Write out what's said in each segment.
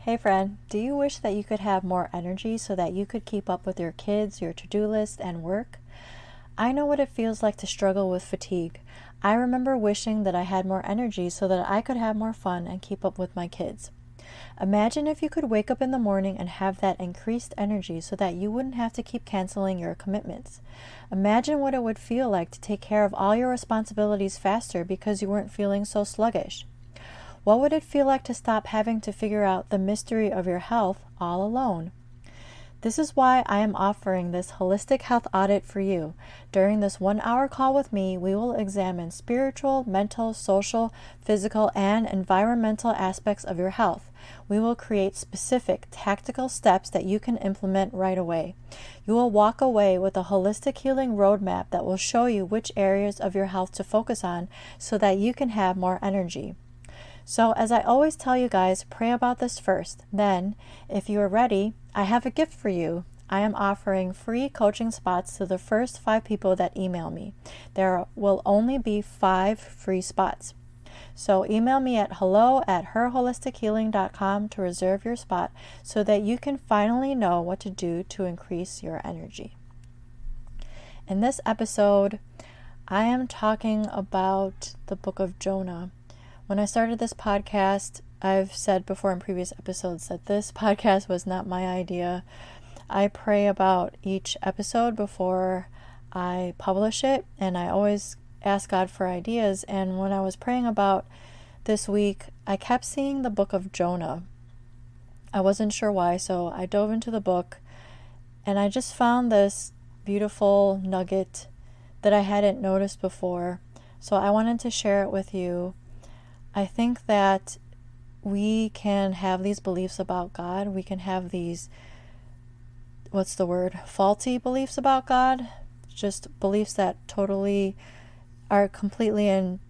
Hey friend, do you wish that you could have more energy so that you could keep up with your kids, your to-do list, and work? I know what it feels like to struggle with fatigue. I remember wishing that I had more energy so that I could have more fun and keep up with my kids. Imagine if you could wake up in the morning and have that increased energy so that you wouldn't have to keep canceling your commitments. Imagine what it would feel like to take care of all your responsibilities faster because you weren't feeling so sluggish. What would it feel like to stop having to figure out the mystery of your health all alone? This is why I am offering this holistic health audit for you. During this 1-hour call with me, we will examine spiritual, mental, social, physical, and environmental aspects of your health. We will create specific tactical steps that you can implement right away. You will walk away with a holistic healing roadmap that will show you which areas of your health to focus on so that you can have more energy. So, as I always tell you guys, pray about this first. Then, if you are ready, I have a gift for you. I am offering free coaching spots to the first 5 people that email me. There will only be 5 free spots. So email me at hello@herholistichealing.com to reserve your spot so that you can finally know what to do to increase your energy. In this episode, I am talking about the book of Jonah. When I started this podcast, I've said before in previous episodes that this podcast was not my idea. I pray about each episode before I publish it, and I always ask God for ideas. And when I was praying about this week, I kept seeing the book of Jonah. I wasn't sure why, so I dove into the book, and I just found this beautiful nugget that I hadn't noticed before. So I wanted to share it with you. I think that we can have these beliefs about God. We can have these, faulty beliefs about God. Just beliefs that totally are completely and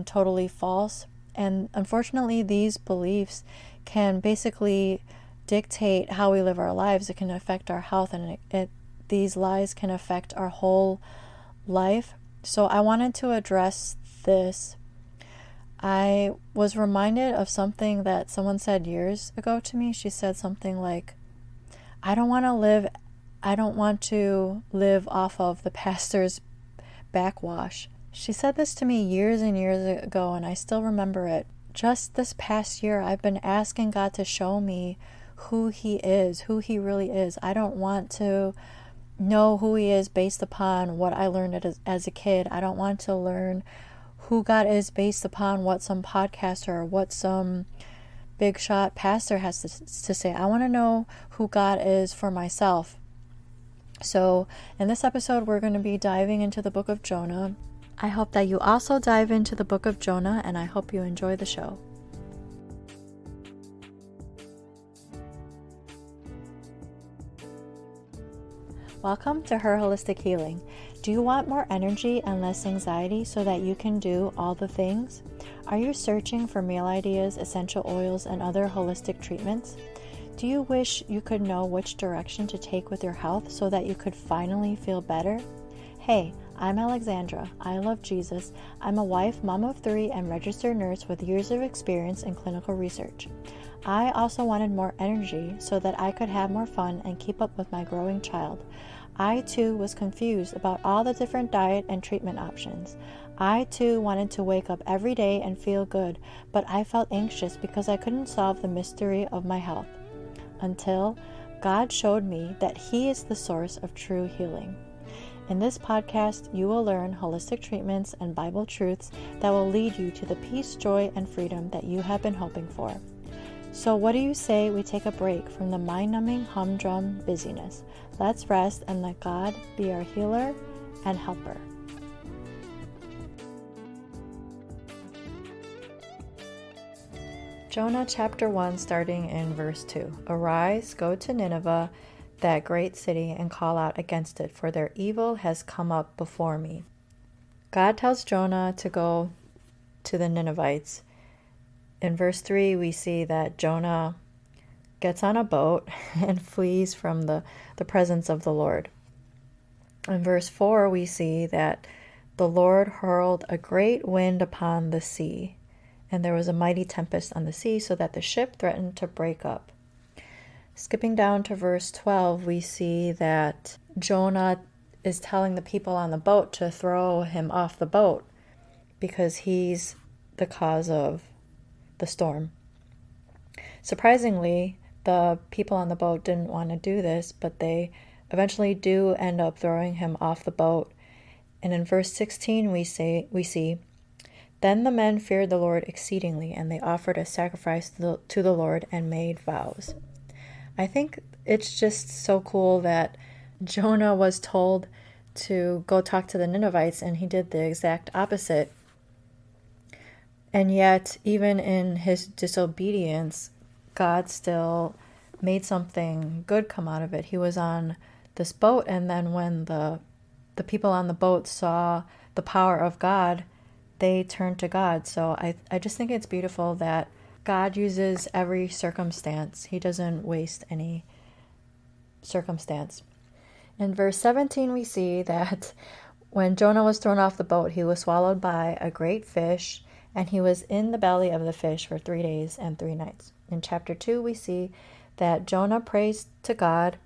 totally false. And unfortunately, these beliefs can basically dictate how we live our lives. It can affect our health, and these lies can affect our whole life. So I wanted to address this. I was reminded of something that someone said years ago to me. She said something like, I don't want to live off of the pastor's backwash. She said this to me years and years ago, and I still remember it. Just this past year, I've been asking God to show me who He is, who He really is. I don't want to know who He is based upon what I learned as a kid. I don't want to learn who God is based upon what some podcaster or what some big shot pastor has to say. I want to know who God is for myself. So in this episode, we're going to be diving into the book of Jonah. I hope that you also dive into the book of Jonah, and I hope you enjoy the show. Welcome to Her Holistic Healing. Do you want more energy and less anxiety so that you can do all the things? Are you searching for meal ideas, essential oils, and other holistic treatments? Do you wish you could know which direction to take with your health so that you could finally feel better? Hey, I'm Alexandra. I love Jesus. I'm a wife, mom of 3, and registered nurse with years of experience in clinical research. I also wanted more energy so that I could have more fun and keep up with my growing child. I too was confused about all the different diet and treatment options. I too wanted to wake up every day and feel good, but I felt anxious because I couldn't solve the mystery of my health. Until God showed me that He is the source of true healing. In this podcast, you will learn holistic treatments and Bible truths that will lead you to the peace, joy, and freedom that you have been hoping for. So what do you say we take a break from the mind-numbing humdrum busyness? Let's rest and let God be our healer and helper. Jonah chapter 1, starting in verse 2. Arise, go to Nineveh, that great city, and call out against it, for their evil has come up before me. God tells Jonah to go to the Ninevites. In verse 3, we see that Jonah gets on a boat and flees from the presence of the Lord. In verse 4, we see that the Lord hurled a great wind upon the sea, and there was a mighty tempest on the sea, so that the ship threatened to break up. Skipping down to verse 12, we see that Jonah is telling the people on the boat to throw him off the boat because he's the cause of the storm. Surprisingly, the people on the boat didn't want to do this, but they eventually do end up throwing him off the boat. And in verse 16, we see, "Then the men feared the Lord exceedingly, and they offered a sacrifice to the Lord and made vows." I think it's just so cool that Jonah was told to go talk to the Ninevites, and he did the exact opposite. And yet, even in his disobedience, God still made something good come out of it. He was on this boat, and then when the people on the boat saw the power of God, they turned to God. So I just think it's beautiful that God uses every circumstance. He doesn't waste any circumstance. In verse 17, we see that when Jonah was thrown off the boat, he was swallowed by a great fish, and he was in the belly of the fish for 3 days and 3 nights. In chapter 2, we see that Jonah prays to God,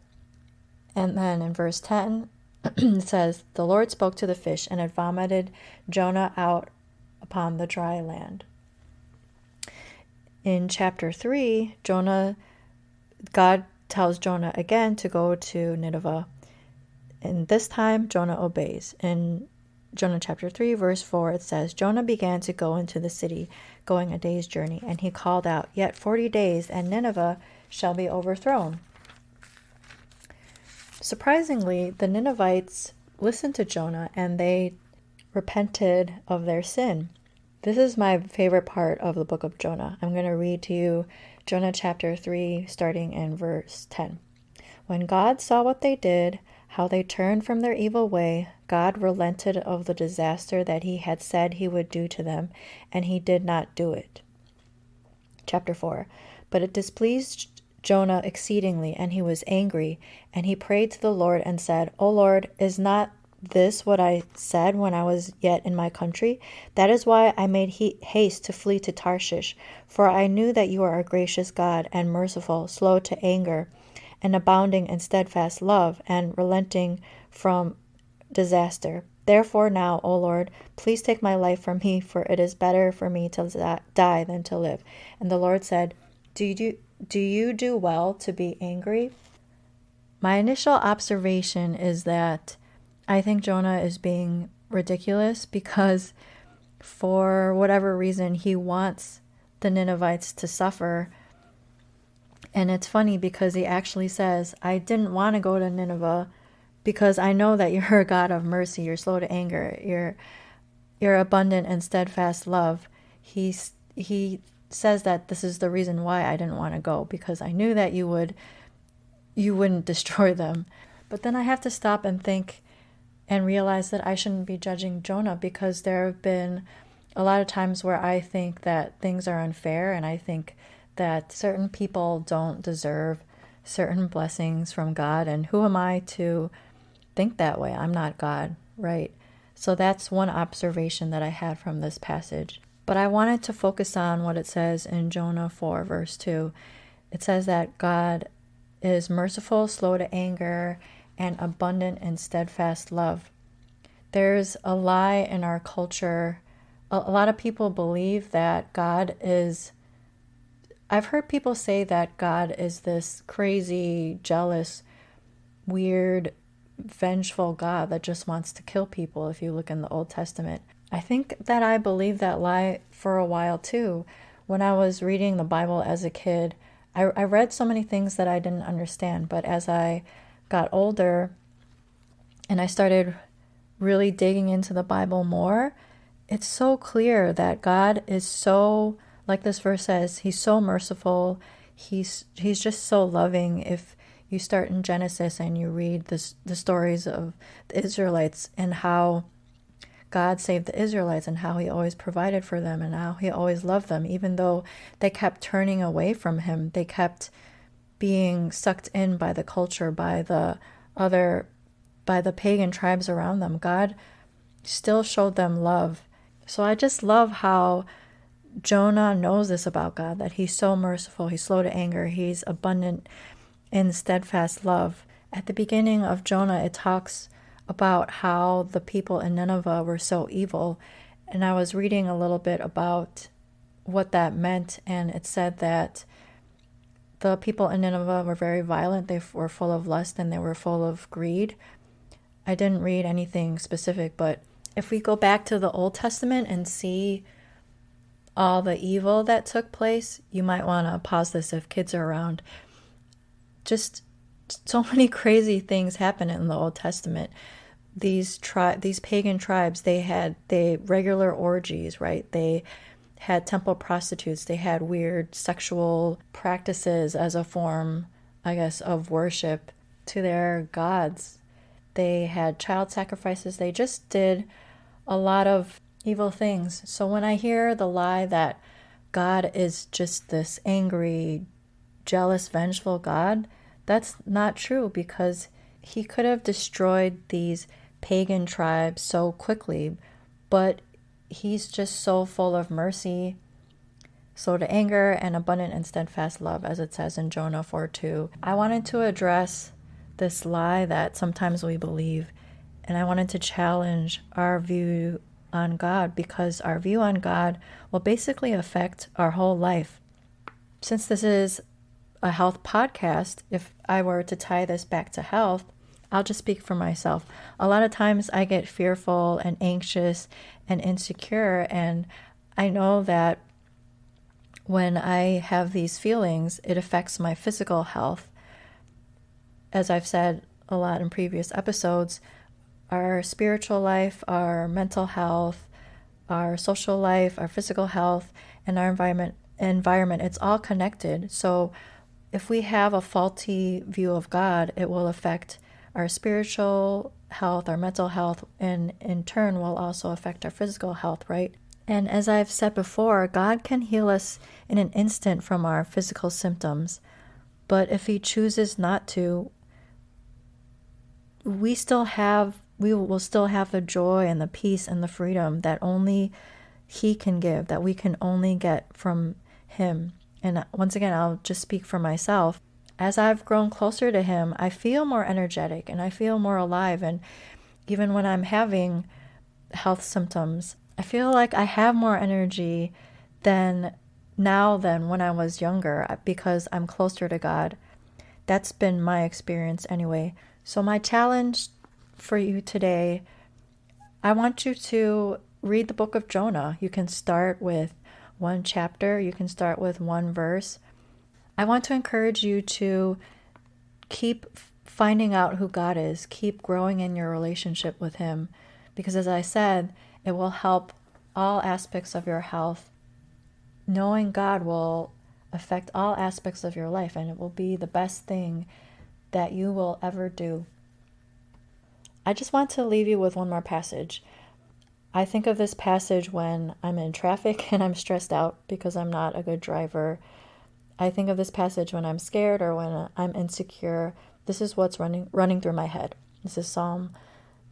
and then in verse 10, it says, "The Lord spoke to the fish, and it vomited Jonah out upon the dry land." In chapter 3, God tells Jonah again to go to Nineveh. And this time, Jonah obeys. In Jonah chapter 3, verse 4, it says, "Jonah began to go into the city, going a day's journey, and he called out, 'Yet 40 days, and Nineveh shall be overthrown.'" Surprisingly, the Ninevites listened to Jonah, and they repented of their sin. This is my favorite part of the book of Jonah. I'm going to read to you Jonah chapter 3, starting in verse 10. "When God saw what they did, how they turned from their evil way, God relented of the disaster that he had said he would do to them, and he did not do it." Chapter 4. "But it displeased Jonah exceedingly, and he was angry, and he prayed to the Lord and said, 'O Lord, is not this what I said when I was yet in my country? That is why I made haste to flee to Tarshish, for I knew that you are a gracious God and merciful, slow to anger, and abounding in steadfast love, and relenting from disaster. Therefore now, O Lord, please take my life from me, for it is better for me to die than to live.' And the Lord said, Do you do well to be angry?" My initial observation is that I think Jonah is being ridiculous because for whatever reason he wants the Ninevites to suffer. And it's funny because he actually says, "I didn't want to go to Nineveh because I know that you're a God of mercy, you're slow to anger, you're abundant in steadfast love." He says that this is the reason why I didn't want to go, because I knew that you wouldn't destroy them. But then I have to stop and think and realize that I shouldn't be judging Jonah, because there have been a lot of times where I think that things are unfair, and I think that certain people don't deserve certain blessings from God, and who am I to think that way? I'm not God, right? So that's one observation that I had from this passage. But I wanted to focus on what it says in Jonah 4, verse 2. It says that God is merciful, slow to anger, and abundant in steadfast love. There's a lie in our culture. A lot of people believe that God is... I've heard people say that God is this crazy, jealous, weird, vengeful God that just wants to kill people, if you look in the Old Testament. I think that I believed that lie for a while too. When I was reading the Bible as a kid, I read so many things that I didn't understand, but as I got older and I started really digging into the Bible more, it's so clear that God is so, like this verse says, he's so merciful, he's just so loving. If you start in Genesis and you read the stories of the Israelites and how God saved the Israelites and how he always provided for them and how he always loved them, even though they kept turning away from him, they kept being sucked in by the culture, by the pagan tribes around them. God still showed them love. So I just love how Jonah knows this about God, that he's so merciful, he's slow to anger, he's abundant in steadfast love. At the beginning of Jonah, it talks about how the people in Nineveh were so evil. And I was reading a little bit about what that meant, and it said that the people in Nineveh were very violent. They were full of lust and they were full of greed. I didn't read anything specific, but if we go back to the Old Testament and see all the evil that took place, you might want to pause this if kids are around. Just so many crazy things happen in the Old Testament. These pagan tribes, they regular orgies, right? They had temple prostitutes. They had weird sexual practices as a form, I guess, of worship to their gods. They had child sacrifices. They just did a lot of evil things. So when I hear the lie that God is just this angry, jealous, vengeful God, that's not true, because he could have destroyed these pagan tribes so quickly, but he's just so full of mercy, slow to anger, and abundant in steadfast love, as it says in Jonah 4:2. I wanted to address this lie that sometimes we believe, and I wanted to challenge our view on God, because our view on God will basically affect our whole life. Since this is a health podcast, if I were to tie this back to health, I'll just speak for myself. A lot of times I get fearful and anxious and insecure, and I know that when I have these feelings, it affects my physical health. As I've said a lot in previous episodes, our spiritual life, our mental health, our social life, our physical health, and our environment, it's all connected. So if we have a faulty view of God, it will affect our spiritual health, our mental health, and in turn will also affect our physical health, right? And as I've said before, God can heal us in an instant from our physical symptoms. But if he chooses not to, we will still have the joy and the peace and the freedom that only he can give, that we can only get from him. And once again, I'll just speak for myself. As I've grown closer to him, I feel more energetic and I feel more alive. And even when I'm having health symptoms, I feel like I have more energy than when I was younger, because I'm closer to God. That's been my experience anyway. So my challenge for you today, I want you to read the book of Jonah. You can start with one chapter. You can start with one verse. I want to encourage you to keep finding out who God is. Keep growing in your relationship with him, because as I said, it will help all aspects of your health. Knowing God will affect all aspects of your life, and it will be the best thing that you will ever do. I just want to leave you with one more passage. I think of this passage when I'm in traffic and I'm stressed out because I'm not a good driver. I think of this passage when I'm scared or when I'm insecure. This is what's running through my head. This is Psalm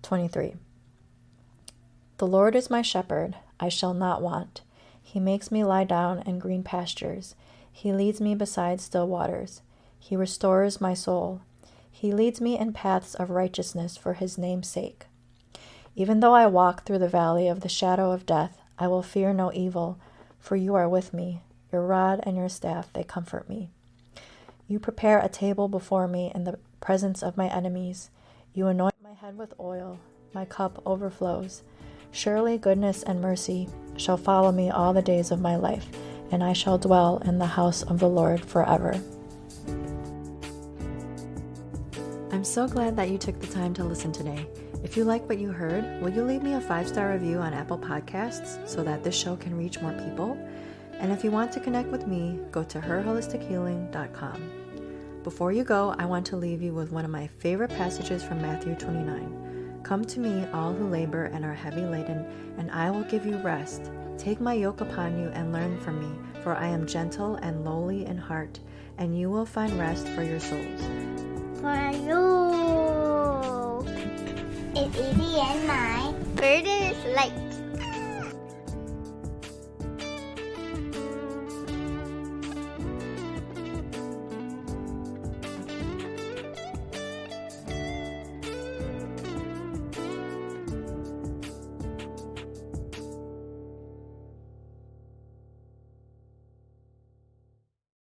23. The Lord is my shepherd, I shall not want. He makes me lie down in green pastures. He leads me beside still waters. He restores my soul. He leads me in paths of righteousness for his name's sake. Even though I walk through the valley of the shadow of death, I will fear no evil, for you are with me. Your rod and your staff, they comfort me. You prepare a table before me in the presence of my enemies. You anoint my head with oil. My cup overflows. Surely goodness and mercy shall follow me all the days of my life, and I shall dwell in the house of the Lord forever. I'm so glad that you took the time to listen today. If you like what you heard, will you leave me a 5-star review on Apple Podcasts so that this show can reach more people? And if you want to connect with me, go to herholistichealing.com. Before you go, I want to leave you with one of my favorite passages from Matthew 29. Come to me, all who labor and are heavy laden, and I will give you rest. Take my yoke upon you and learn from me, for I am gentle and lowly in heart, and you will find rest for your souls. For you is easy and my burden is light.